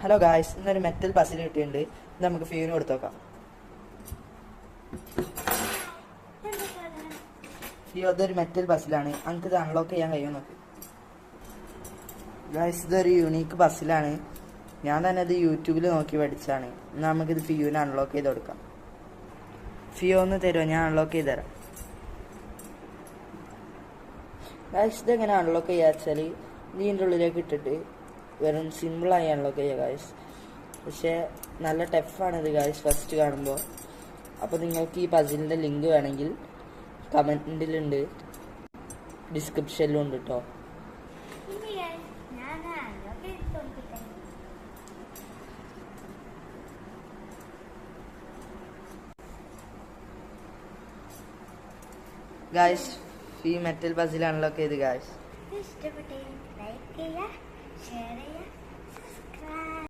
Hello guys, ഇന്നൊരു metal puzzle കിട്ടിയിട്ടുണ്ട്. ഇത് നമുക്ക് ഫീവിന് കൊടുത്തു നോക്കാം. ഇതൊരു മെറ്റൽ പസിലാണ്. നമുക്ക് ഇത് അൺലോക്ക് ചെയ്യാൻ കഴിയുമോ നോക്ക്. ഗായ്സ്, ഇതൊരു യൂണീക്ക് പസിലാണ്. ഞാൻ തന്നെ ഇത് യൂട്യൂബിൽ നോക്കി പഠിച്ചാണ്. നമുക്കിത് ഫിയുവിന് അൺലോക്ക് ചെയ്ത് കൊടുക്കാം. ഫിയോ ഒന്ന് തരുമോ? ഞാൻ അൺലോക്ക് ചെയ്ത് തരാം. ഗായ്സ്, ഇതെങ്ങനെ അൺലോക്ക് ചെയ്യുക വെച്ചാൽ ഇതിൻ്റെ ഉള്ളിലേക്ക് ഇട്ടിട്ട് വെറും സിമ്പിളായി അൺലോക്ക് ചെയ്യുക ഗായ്സ്. പക്ഷേ നല്ല ടഫാണിത് ഗായ്സ് ഫസ്റ്റ് കാണുമ്പോൾ. അപ്പോൾ നിങ്ങൾക്ക് ഈ പസിലിൻ്റെ ലിങ്ക് വേണമെങ്കിൽ കമൻറ്റിലുണ്ട്, ഡിസ്ക്രിപ്ഷനിലും ഉണ്ട് കേട്ടോ. ഗായ്സ്, ഈ മെറ്റൽ പസിൽ അൺലോക്ക് ചെയ്ത് ഗായ്സ്. ഇഷ്ടപ്പെട്ടെങ്കിൽ ലൈക്ക് ചെയ്യുക, ഷെയർ ചെയ്യുക.